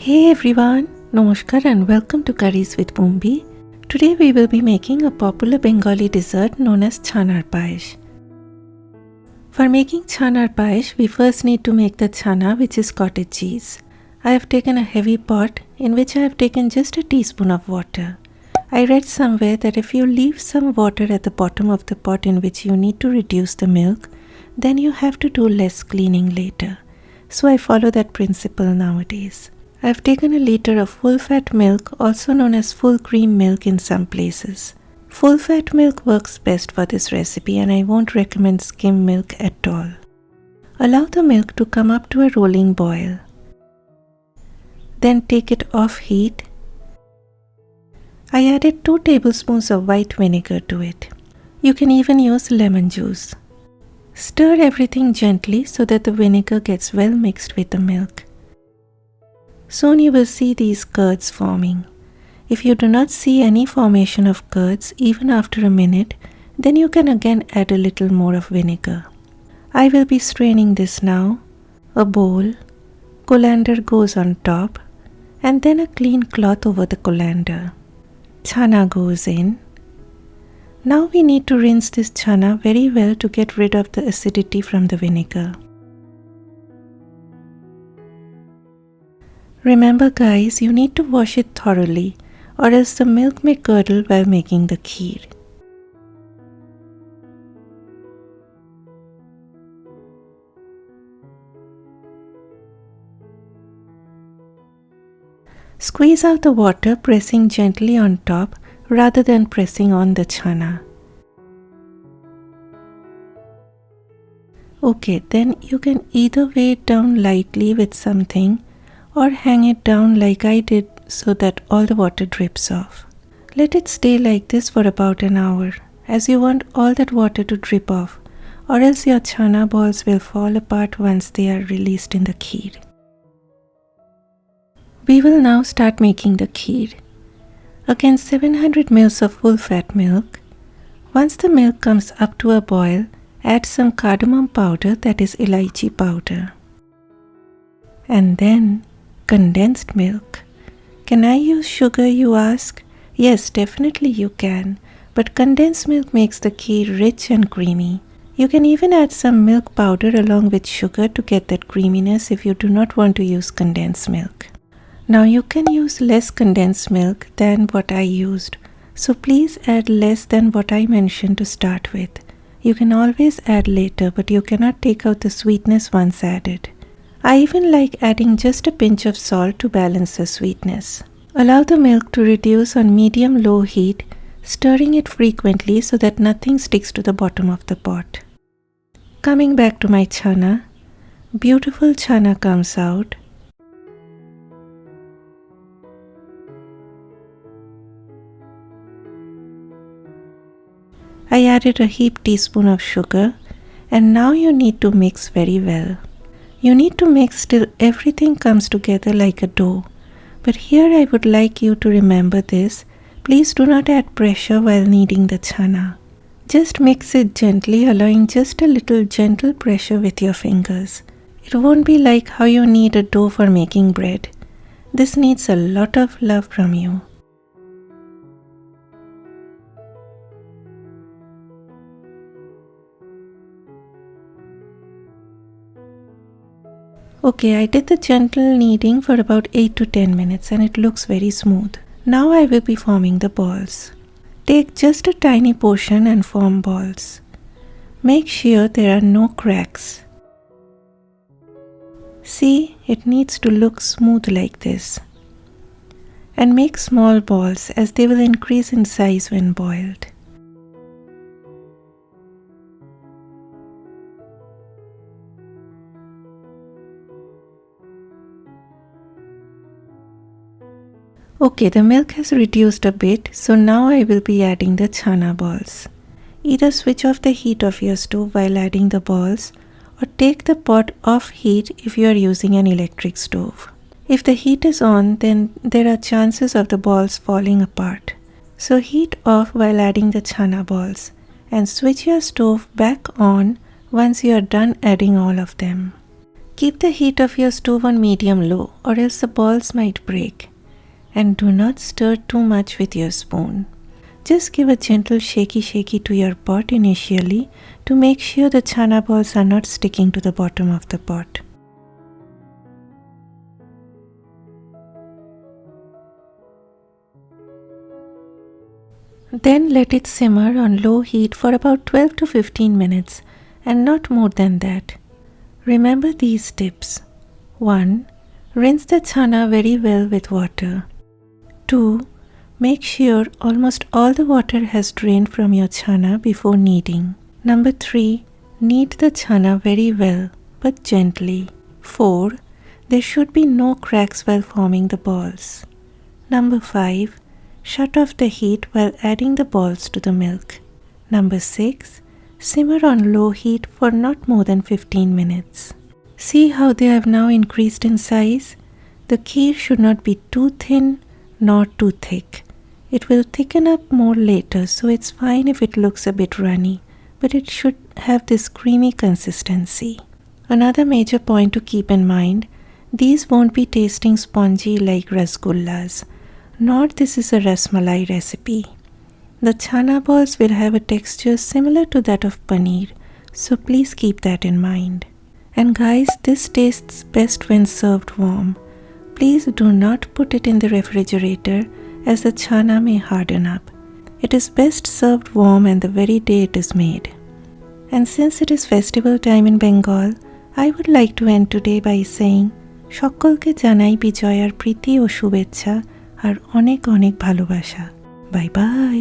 Hey everyone, Namaskar and welcome to Curries with Bumbi. Today we will be making a popular Bengali dessert known as Chhanar Payesh. For making Chhanar Payesh, we first need to make the chana, which is cottage cheese. I have taken a heavy pot in which I have taken just a teaspoon of water. I read somewhere that if you leave some water at the bottom of the pot in which you need to reduce the milk, then you have to do less cleaning later. So I follow that principle nowadays. I have taken a liter of full-fat milk, also known as full cream milk in some places. Full-fat milk works best for this recipe and I won't recommend skim milk at all. Allow the milk to come up to a rolling boil. Then take it off heat. I added 2 tablespoons of white vinegar to it. You can even use lemon juice. Stir everything gently so that the vinegar gets well mixed with the milk. Soon you will see these curds forming. If you do not see any formation of curds even after a minute, then you can again add a little more of vinegar. I will be straining this now. A bowl, colander goes on top, and then a clean cloth over the colander. Chana goes in. Now we need to rinse this chana very well to get rid of the acidity from the vinegar. Remember guys, you need to wash it thoroughly or else the milk may curdle while making the kheer. Squeeze out the water, pressing gently on top rather than pressing on the chana. Okay, then you can either weigh it down lightly with something or hang it down like I did so that all the water drips off. Let it stay like this for about an hour as you want all that water to drip off or else your chana balls will fall apart once they are released in the kheer. We will now start making the kheer. Again 700 ml of full fat milk. Once the milk comes up to a boil, add some cardamom powder, that is elaichii powder. And then condensed milk. Can I use sugar, you ask? Yes, definitely you can, but condensed milk makes the kheer rich and creamy. You can even add some milk powder along with sugar to get that creaminess if you do not want to use condensed milk. Now you can use less condensed milk than what I used, so please add less than what I mentioned to start with. You can always add later, but you cannot take out the sweetness once added. I even like adding just a pinch of salt to balance the sweetness. Allow the milk to reduce on medium-low heat, stirring it frequently so that nothing sticks to the bottom of the pot. Coming back to my chana, beautiful chana comes out. I added a heaped teaspoon of sugar and now you need to mix very well. You need to mix till everything comes together like a dough. But here I would like you to remember this. Please do not add pressure while kneading the chana. Just mix it gently, allowing just a little gentle pressure with your fingers. It won't be like how you knead a dough for making bread. This needs a lot of love from you. Okay, I did the gentle kneading for about 8 to 10 minutes and it looks very smooth. Now I will be forming the balls. Take just a tiny portion and form balls. Make sure there are no cracks. See, it needs to look smooth like this. And make small balls as they will increase in size when boiled. Okay, the milk has reduced a bit, so now I will be adding the chana balls. Either switch off the heat of your stove while adding the balls or take the pot off heat if you are using an electric stove. If the heat is on, then there are chances of the balls falling apart. So heat off while adding the chana balls and switch your stove back on once you are done adding all of them. Keep the heat of your stove on medium-low or else the balls might break. And do not stir too much with your spoon. Just give a gentle shaky to your pot initially to make sure the chana balls are not sticking to the bottom of the pot. Then let it simmer on low heat for about 12 to 15 minutes and not more than that. Remember these tips. 1. Rinse the chana very well with water. 2. Make sure almost all the water has drained from your chana before kneading. Number 3. Knead the chana very well but gently. 4. There should be no cracks while forming the balls. Number 5. Shut off the heat while adding the balls to the milk. Number 6. Simmer on low heat for not more than 15 minutes. See how they have now increased in size? The kheer should not be too thin nor too thick. It will thicken up more later, so it's fine if it looks a bit runny, but it should have this creamy consistency. Another major point to keep in mind, these won't be tasting spongy like rasgullas, nor this is a rasmalai recipe. The chana balls will have a texture similar to that of paneer, so please keep that in mind. And guys, this tastes best when served warm. Please do not put it in the refrigerator as the chana may harden up. It is best served warm and the very day it is made. And since it is festival time in Bengal, I would like to end today by saying, সকলকে জানাই বিজয়ার প্রীতি ও শুভেচ্ছা আর অনেক অনেক ভালোবাসা। Bye bye.